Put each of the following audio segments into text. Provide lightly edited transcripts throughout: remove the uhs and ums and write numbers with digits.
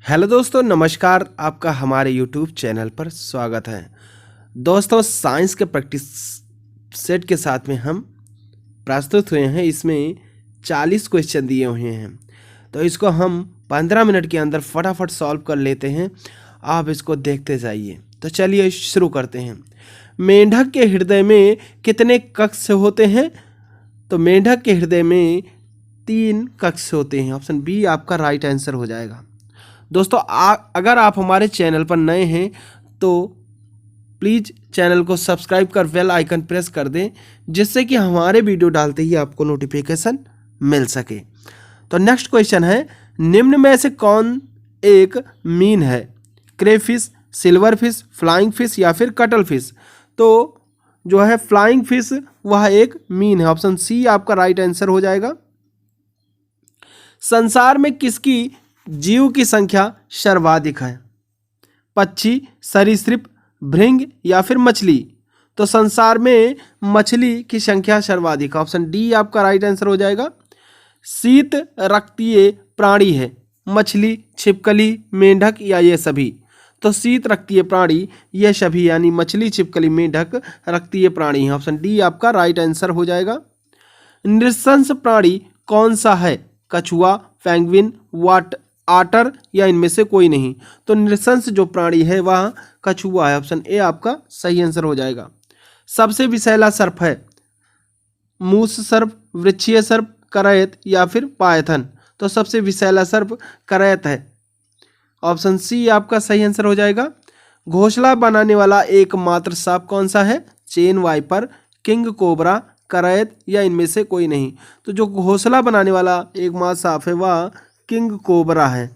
Hello दोस्तों, नमस्कार। आपका हमारे यूट्यूब चैनल पर स्वागत है। दोस्तों, साइंस के प्रैक्टिस सेट के साथ में हम प्रस्तुत हुए हैं। इसमें 40 क्वेश्चन दिए हुए हैं, तो इसको हम 15 मिनट के अंदर फटाफट सॉल्व कर लेते हैं। आप इसको देखते जाइए। तो चलिए शुरू करते हैं। मेंढक के हृदय में कितने कक्ष होते हैं? तो मेंढक के हृदय में 3 कक्ष होते हैं। ऑप्शन बी आपका राइट आंसर हो जाएगा। दोस्तों, अगर आप हमारे चैनल पर नए हैं तो प्लीज़ चैनल को सब्सक्राइब कर बेल आइकन प्रेस कर दें, जिससे कि हमारे वीडियो डालते ही आपको नोटिफिकेशन मिल सके। तो नेक्स्ट क्वेश्चन है, निम्न में से कौन एक मीन है? Crayfish, silver fish, flying fish या फिर कटल फिश? तो जो है फ्लाइंग फिश वह एक मीन है। ऑप्शन सी आपका राइट आंसर हो जाएगा। संसार में किसकी जीव की संख्या सर्वाधिक है? पक्षी, सरीसृप, भृंग या फिर मछली? तो संसार में मछली की संख्या सर्वाधिक है। ऑप्शन डी आपका राइट आंसर हो जाएगा। शीत रक्तीय प्राणी है मछली, छिपकली, मेंढक या ये सभी? तो शीत रक्तीय प्राणी ये सभी, यानी मछली, छिपकली, मेंढक रक्तीय प्राणी है। ऑप्शन डी आपका राइट आंसर हो जाएगा। नृशंस प्राणी कौन सा है? कछुआ, पेंगुइन, आटर या इनमें से कोई नहीं? तो नृशंस जो प्राणी है वह कछुआ है। ऑप्शन ए आपका सही आंसर हो जाएगा। सबसे विषैला सर्प है मूस सर्प, वृक्षीय सर्प, करैत या फिर पायथन? तो सबसे विषैला सर्प करैत है। ऑप्शन सी आपका सही आंसर हो जाएगा। घोंसला बनाने वाला एकमात्र सांप कौन सा है? चेन वाइपर, किंग कोबरा, करैत या इनमें से कोई नहीं? तो जो घोंसला बनाने वाला एकमात्र सांप है वह किंग कोबरा है,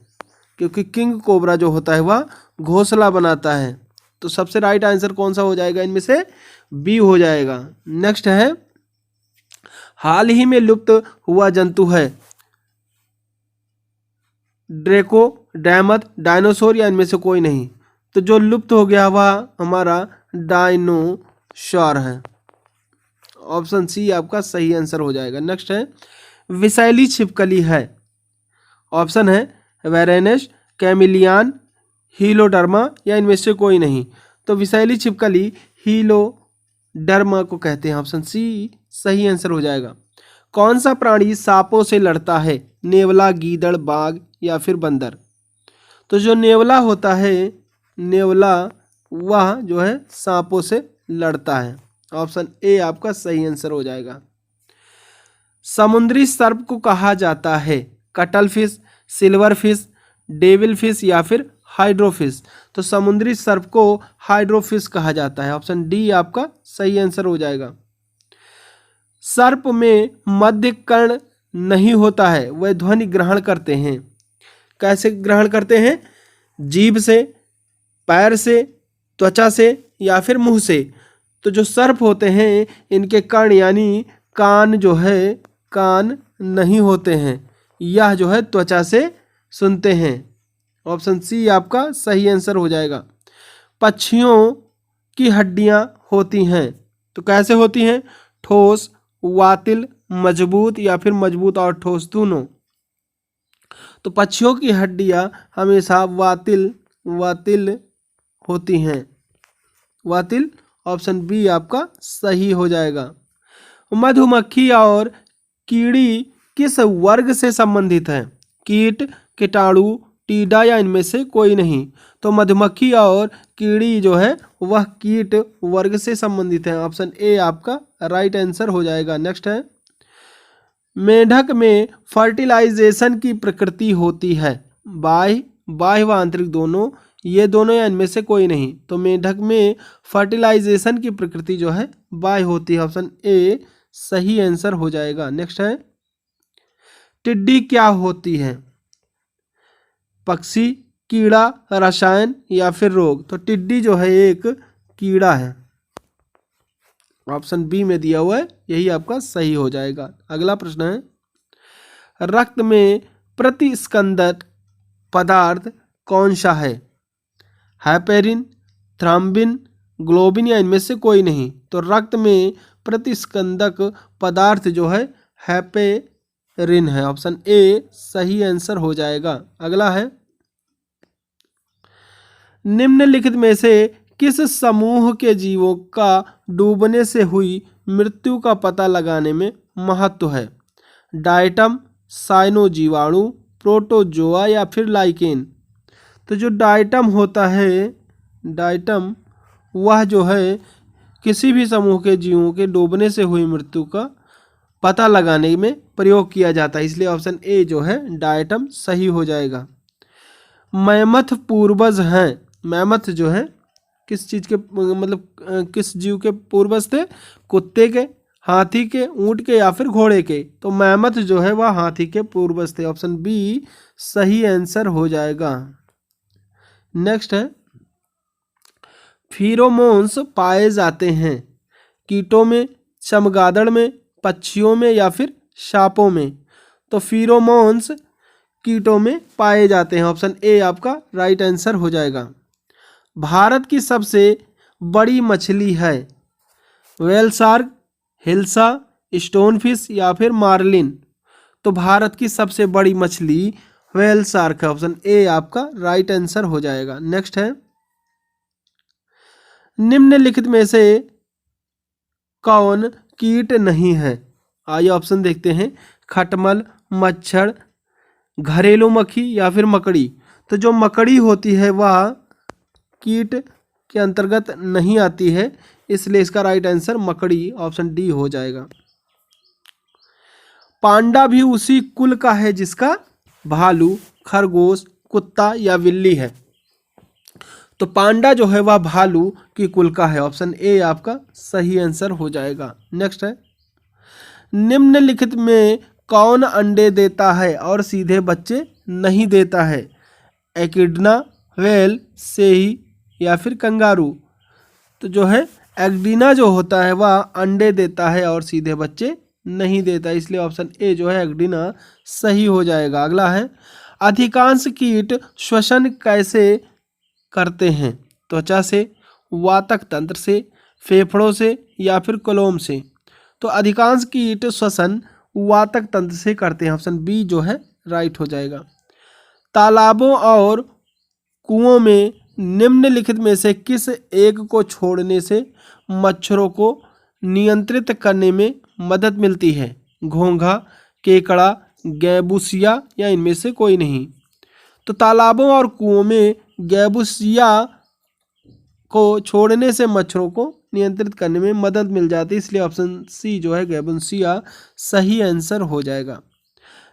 क्योंकि किंग कोबरा जो होता है वह घोंसला बनाता है। तो सबसे राइट आंसर कौन सा हो जाएगा? इनमें से बी हो जाएगा। नेक्स्ट है, हाल ही में लुप्त हुआ जंतु है ड्रेको, डैमथ, डायनासोर या इनमें से कोई नहीं? तो जो लुप्त हो गया वह हमारा डायनोसॉर है। ऑप्शन सी आपका सही आंसर हो जाएगा। नेक्स्ट है, विषैली छिपकली है। ऑप्शन है वेरेनस, कैमिलियन, हीलोडर्मा या इनमें से कोई नहीं? तो विषैली छिपकली हीलोडर्मा को कहते हैं। ऑप्शन सी सही आंसर हो जाएगा। कौन सा प्राणी सांपों से लड़ता है? नेवला, गीदड़, बाघ या फिर बंदर? तो जो नेवला होता है, नेवला वह जो है सांपों से लड़ता है। ऑप्शन ए आपका सही आंसर हो जाएगा। समुद्री सर्प को कहा जाता है cuttle fish, silver fish, devil fish या फिर हाइड्रोफिश? तो समुद्री सर्प को हाइड्रोफिश कहा जाता है। ऑप्शन डी आपका सही आंसर हो जाएगा। सर्प में मध्य कर्ण नहीं होता है, वह ध्वनि ग्रहण करते हैं। कैसे ग्रहण करते हैं? जीभ से, पैर से, त्वचा से या फिर मुंह से? तो जो सर्प होते हैं इनके कर्ण यानी कान जो है, कान नहीं होते हैं। यह जो है त्वचा से सुनते हैं। ऑप्शन सी आपका सही आंसर हो जाएगा। पक्षियों की हड्डियां होती हैं, तो कैसे होती हैं? ठोस, वातिल, मजबूत या फिर मजबूत और ठोस दोनों? तो पक्षियों की हड्डियां हमेशा वातिल वातिल होती हैं। वातिल। ऑप्शन बी आपका सही हो जाएगा। मधुमक्खी और कीड़ी किस वर्ग से संबंधित है? कीट, कीटाणु, टीडा या इनमें से कोई नहीं? तो मधुमक्खी और कीड़ी जो है वह कीट वर्ग से संबंधित है। ऑप्शन ए आपका राइट आंसर हो जाएगा। नेक्स्ट है, मेंढक में फर्टिलाइजेशन की प्रकृति होती है बाह्य व आंतरिक दोनों? ये दोनों या इनमें से कोई नहीं? तो मेंढक में फर्टिलाइजेशन की प्रकृति जो है बाह्य होती है। ऑप्शन ए सही आंसर हो जाएगा। नेक्स्ट है, टिड्डी क्या होती है? पक्षी, कीड़ा, रसायन या फिर रोग? तो टिड्डी जो है एक कीड़ा है। ऑप्शन बी में दिया हुआ है, यही आपका सही हो जाएगा। अगला प्रश्न है, रक्त में प्रतिस्कंदक पदार्थ कौन सा है? हेपेरिन, थ्रोम्बिन, ग्लोबिन या इनमें से कोई नहीं? तो रक्त में प्रतिस्कंदक पदार्थ जो है हेपेरिन है। ऑप्शन ए सही आंसर हो जाएगा। अगला है, निम्नलिखित में से किस समूह के जीवों का डूबने से हुई मृत्यु का पता लगाने में महत्व है? डायटम, साइनोजीवाणु, प्रोटोजोआ या फिर लाइकेन? तो जो डायटम होता है, डायटम वह जो है किसी भी समूह के जीवों के डूबने से हुई मृत्यु का पता लगाने में प्रयोग किया जाता है, इसलिए ऑप्शन ए जो है डायटम सही हो जाएगा। मैमथ पूर्वज हैं। मैमथ जो है किस चीज़ के मतलब किस जीव के पूर्वज थे? कुत्ते के, हाथी के, ऊंट के या फिर घोड़े के? तो मैमथ जो है वह हाथी के पूर्वज थे। ऑप्शन बी सही आंसर हो जाएगा। नेक्स्ट है, फीरोमोन्स पाए जाते हैं कीटों में, चमगादड़ में, पक्षियों में या फिर सांपों में? तो फीरोमोन्स कीटों में पाए जाते हैं। ऑप्शन ए आपका राइट आंसर हो जाएगा। भारत की सबसे बड़ी मछली है? व्हेल शार्क, हिल्सा, स्टोनफिश या फिर मार्लिन? तो भारत की सबसे बड़ी मछली व्हेल शार्क है। ऑप्शन ए आपका राइट आंसर हो जाएगा। नेक्स्ट है, निम्नलिखित में से कौन कीट नहीं है? आइए ऑप्शन देखते हैं। खटमल, मच्छर, घरेलू मक्खी या फिर मकड़ी? तो जो मकड़ी होती है वह कीट के अंतर्गत नहीं आती है, इसलिए इसका राइट आंसर मकड़ी ऑप्शन डी हो जाएगा। पांडा भी उसी कुल का है जिसका भालू, खरगोश, कुत्ता या बिल्ली है? तो पांडा जो है वह भालू की कुल का है। ऑप्शन ए आपका सही आंसर हो जाएगा। नेक्स्ट है, निम्नलिखित में कौन अंडे देता है और सीधे बच्चे नहीं देता है? एकिडना, व्हेल, सेही या फिर कंगारू? तो जो है एग्डीना जो होता है वह अंडे देता है और सीधे बच्चे नहीं देता, इसलिए ऑप्शन ए जो है एग्डीना सही हो जाएगा। अगला है, अधिकांश कीट श्वसन कैसे करते हैं? त्वचा से, वातक तंत्र से, फेफड़ों से या फिर कोलोम से? तो अधिकांश कीट श्वसन वातक तंत्र से करते हैं। ऑप्शन बी जो है राइट हो जाएगा। तालाबों और कुओं में निम्नलिखित में से किस एक को छोड़ने से मच्छरों को नियंत्रित करने में मदद मिलती है? घोंघा, केकड़ा, गैबुसिया या इनमें से कोई नहीं? तो तालाबों और कुओं में गैबुसिया को छोड़ने से मच्छरों को नियंत्रित करने में मदद मिल जाती है, इसलिए ऑप्शन सी जो है गैबुसिया सही आंसर हो जाएगा।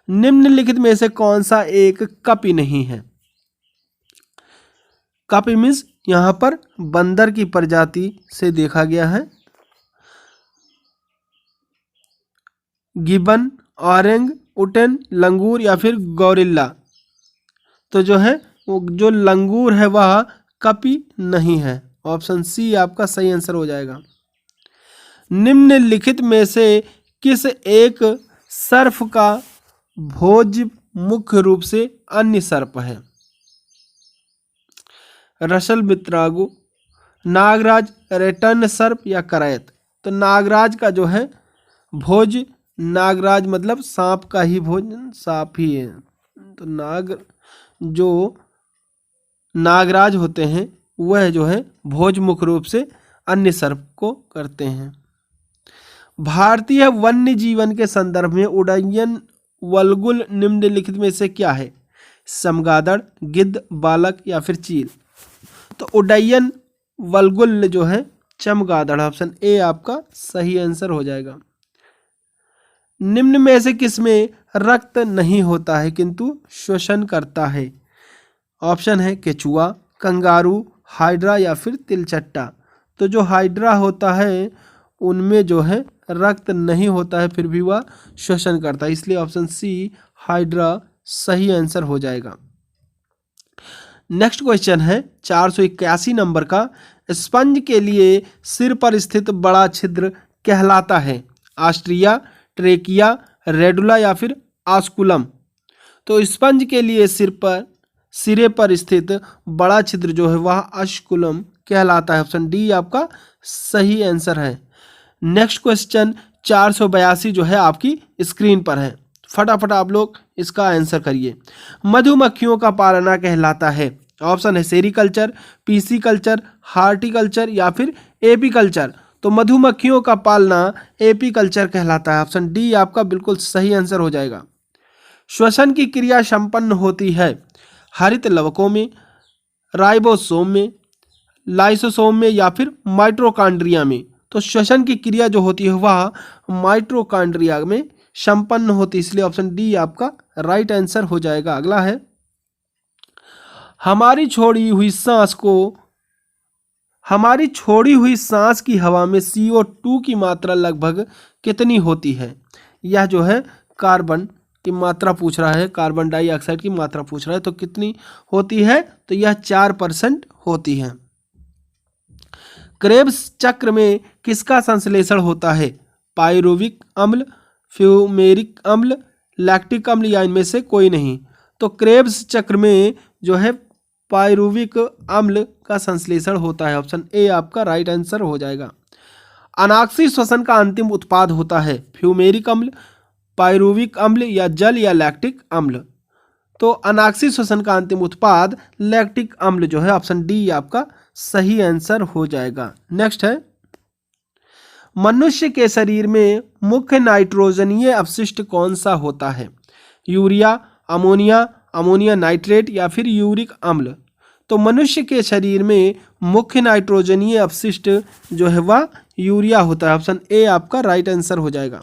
निम्नलिखित में से कौन सा एक कपी नहीं है? कपी मीन्स यहाँ पर बंदर की प्रजाति से देखा गया है। गिबन, ऑरेंग उटेन, लंगूर या फिर गौरिल्ला? तो जो है वो जो लंगूर है वह कपी नहीं है। ऑप्शन सी आपका सही आंसर हो जाएगा। निम्नलिखित में से किस एक सर्प का भोज मुख्य रूप से अन्य सर्प है? रसल मित्रागु, नागराज, रेटन सर्प या करैत? तो नागराज का जो है भोज, नागराज मतलब सांप का ही भोजन, सांप ही है। तो जो नागराज होते हैं वह जो है भोज मुख्य रूप से अन्य सर्प को करते हैं। भारतीय वन्य जीवन के संदर्भ में उड्डयन वल्गुल निम्नलिखित में से क्या है? चमगादड़, गिद्ध, बालक या फिर चील? तो उड्डयन वल्गुल जो है चमगादड़, ऑप्शन ए आपका सही आंसर हो जाएगा। निम्न में से किसमें रक्त नहीं होता है किंतु श्वसन करता है? ऑप्शन है केचुआ, कंगारू, हाइड्रा या फिर तिलचट्टा? तो जो हाइड्रा होता है उनमें जो है रक्त नहीं होता है, फिर भी वह श्वसन करता है, इसलिए ऑप्शन सी हाइड्रा सही आंसर हो जाएगा। नेक्स्ट क्वेश्चन है 481 नंबर का, स्पंज के लिए सिर पर स्थित बड़ा छिद्र कहलाता है? आस्ट्रिया, ट्रेकिया, रेडुला या फिर आस्कुलम? तो स्पंज के लिए सिरे पर स्थित बड़ा छिद्र जो है वह आस्कुलम कहलाता है। ऑप्शन डी आपका सही आंसर है। नेक्स्ट क्वेश्चन 482 जो है आपकी स्क्रीन पर है, फटाफट आप लोग इसका आंसर करिए। मधुमक्खियों का पालना कहलाता है? ऑप्शन है सेरिकल्चर, पीसी कल्चर, हार्टिकल्चर या फिर एपीकल्चर। तो मधुमक्खियों का पालना एपीकल्चर कहलाता है। ऑप्शन डी आपका बिल्कुल सही आंसर हो जाएगा। श्वसन की क्रिया संपन्न होती है हरित लवकों में, राइबोसोम में, लाइसोसोम में या फिर माइटोकॉन्ड्रिया में। तो श्वसन की क्रिया जो होती है वह माइटोकॉन्ड्रिया में संपन्न होती है, इसलिए ऑप्शन डी आपका राइट आंसर हो जाएगा। अगला है, हमारी छोड़ी हुई सांस की हवा में CO2 की मात्रा लगभग कितनी होती है। यह जो है कार्बन की मात्रा पूछ रहा है, कार्बन डाइऑक्साइड की मात्रा पूछ रहा है। तो कितनी होती है, तो यह 4% होती है। क्रेब्स चक्र में किसका संश्लेषण होता है। पाइरुविक अम्ल, फ्यूमेरिक अम्ल, लैक्टिक अम्ल या इनमें से कोई नहीं। तो क्रेब्स चक्र में जो है पाइरुविक अम्ल का संश्लेषण होता है। ऑप्शन ए आपका राइट आंसर हो जाएगा। अनाक्षी श्वसन का अंतिम उत्पाद होता है फ्यूमेरिक अम्ल, पाइरुविक अम्ल या जल या लैक्टिक अम्ल। तो अनाक्षी श्वसन का अंतिम उत्पाद लैक्टिक अम्ल जो है, ऑप्शन डी आपका सही आंसर हो जाएगा। नेक्स्ट है, मनुष्य के शरीर में मुख्य नाइट्रोजनीय अपशिष्ट कौन सा होता है। यूरिया, अमोनिया, अमोनिया नाइट्रेट या फिर यूरिक अम्ल। तो मनुष्य के शरीर में मुख्य नाइट्रोजनीय अपशिष्ट जो है वह यूरिया होता है। ऑप्शन ए आपका राइट आंसर हो जाएगा।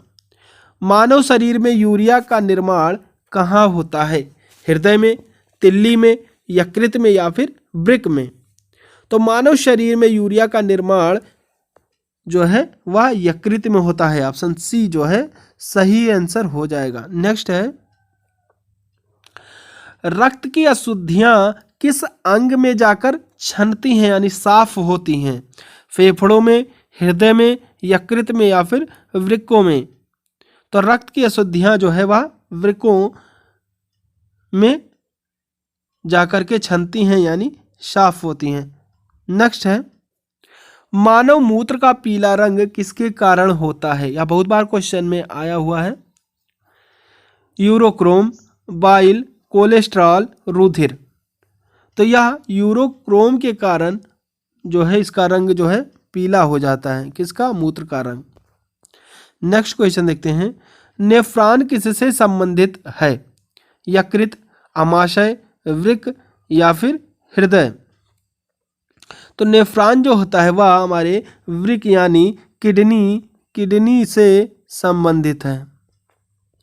मानव शरीर में यूरिया का निर्माण कहाँ होता है। हृदय में, तिल्ली में, यकृत में या फिर वृक्क में। तो मानव शरीर में यूरिया का निर्माण जो है वह यकृत में होता है। ऑप्शन सी जो है सही आंसर हो जाएगा। नेक्स्ट है, रक्त की अशुद्धियां किस अंग में जाकर छनती हैं यानी साफ होती हैं। फेफड़ों में, हृदय में, यकृत में या फिर वृक्कों में। तो रक्त की अशुद्धियां जो है वह वृक्कों में जाकर के छनती हैं यानी साफ होती हैं। नेक्स्ट है, मानव मूत्र का पीला रंग किसके कारण होता है। यह बहुत बार क्वेश्चन में आया हुआ है। यूरोक्रोम, बाइल, कोलेस्ट्रॉल, रुधिर। तो यह यूरोक्रोम के कारण जो है इसका रंग जो है पीला हो जाता है। किसका, मूत्र का रंग। नेक्स्ट क्वेश्चन देखते हैं, नेफ्रॉन किससे संबंधित है। यकृत, अमाशय, वृक्क या फिर हृदय। तो नेफ्रॉन जो होता है वह हमारे वृक्क यानी किडनी से संबंधित है।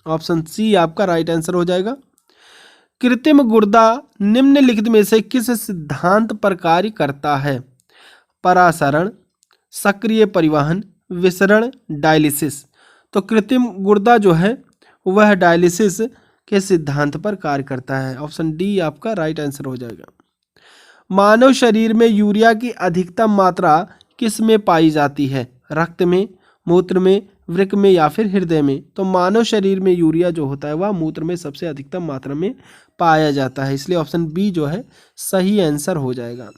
ऑप्शन सी आपका राइट आंसर हो जाएगा। कृत्रिम गुर्दा निम्नलिखित में से किस सिद्धांत पर कार्य करता है। परासरण, सक्रिय परिवहन, विसरण, डायलिसिस। तो कृत्रिम गुर्दा जो है वह डायलिसिस के सिद्धांत पर कार्य करता है। ऑप्शन डी आपका राइट आंसर हो जाएगा। मानव शरीर में यूरिया की अधिकतम मात्रा किस में पाई जाती है। रक्त में, मूत्र में, वृक्क में या फिर हृदय में। तो मानव शरीर में यूरिया जो होता है वह मूत्र में सबसे अधिकतम मात्रा में पाया जाता है, इसलिए ऑप्शन बी जो है सही आंसर हो जाएगा।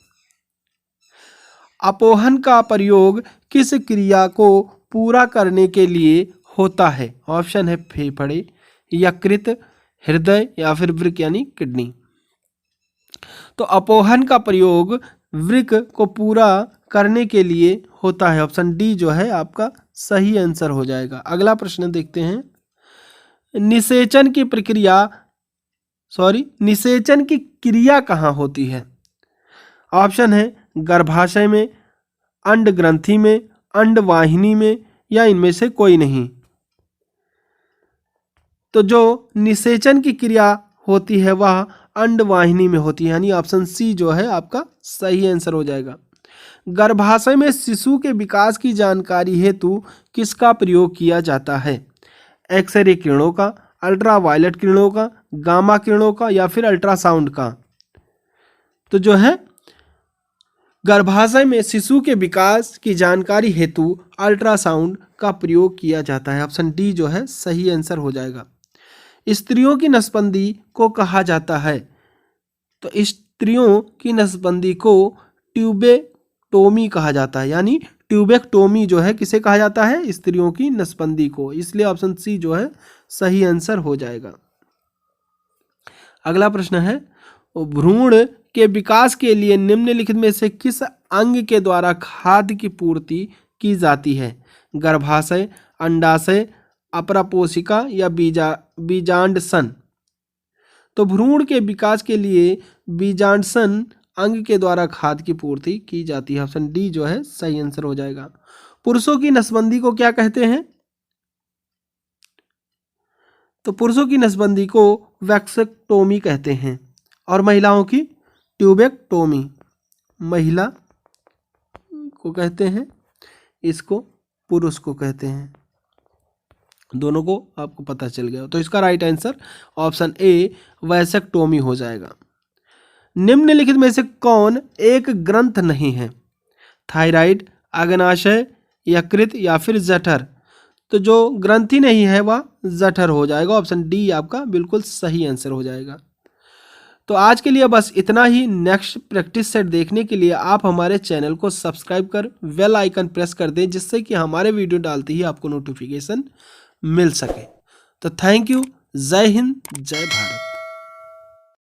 अपोहन का प्रयोग किस क्रिया को पूरा करने के लिए होता है। ऑप्शन है फेफड़े, यकृत, हृदय या फिर वृक्क यानी किडनी। तो अपोहन का प्रयोग वृक्क को पूरा करने के लिए होता है। ऑप्शन डी जो है आपका सही आंसर हो जाएगा। अगला प्रश्न देखते हैं, निषेचन की क्रिया कहाँ होती है। ऑप्शन है गर्भाशय में, अंड ग्रंथि में, अंडवाहिनी में या इनमें से कोई नहीं। तो जो निषेचन की क्रिया होती है वह अंडवाहिनी में होती है, यानी ऑप्शन सी जो है आपका सही आंसर हो जाएगा। गर्भाशय में शिशु के विकास की जानकारी हेतु किसका प्रयोग किया जाता है। एक्सरे किरणों का, अल्ट्रावायलेट किरणों का, गामा किरणों का या फिर अल्ट्रासाउंड का। तो जो है गर्भाशय में शिशु के विकास की जानकारी हेतु अल्ट्रासाउंड का प्रयोग किया जाता है। ऑप्शन डी जो है सही आंसर हो जाएगा। स्त्रियों की नसबंदी को कहा जाता है। तो स्त्रियों की नसबंदी को ट्यूबेक्टोमी कहा जाता है, यानी ट्यूबेक्टोमी जो है किसे कहा जाता है, स्त्रियों की नसबंदी को, इसलिए ऑप्शन सी जो है सही आंसर हो जाएगा। अगला प्रश्न है, भ्रूण के विकास के लिए निम्नलिखित में से किस अंग के द्वारा खाद्य की पूर्ति की जाती है? गर्भाशय, अंडाशय, अपरापोशिका या बीजांडसन। तो भ्रूण के विकास के लिए बीजांडसन अंग के द्वारा खाद्य की पूर्ति की जाती है। ऑप्शन डी जो है सही आंसर हो जाएगा। पुरुषों की नसबंदी को क्या कहते हैं? तो पुरुषों की नसबंदी को वैक्सेक्टोमी कहते हैं और महिलाओं की ट्यूबेक्टोमी। महिला को कहते हैं, इसको पुरुष को कहते हैं। दोनों को आपको पता चल गया। तो इसका right answer option A vasectomy हो जाएगा। निम्नलिखित में से कौन एक ग्रंथ नहीं है? थायराइड, अग्नाशय, यकृत या फिर जठर। तो जो ग्रंथि नहीं है वह जठर हो जाएगा। ऑप्शन डी आपका बिल्कुल सही आंसर हो जाएगा। तो आज के लिए बस इतना ही। नेक्स्ट प्रैक्टिस सेट देखने के लिए आप हमारे चैनल को सब्सक्राइब कर बेल आइकन प्रेस कर दें, जिससे कि हमारे वीडियो डालते ही आपको नोटिफिकेशन मिल सके। तो थैंक यू। जय हिंद, जय भारत।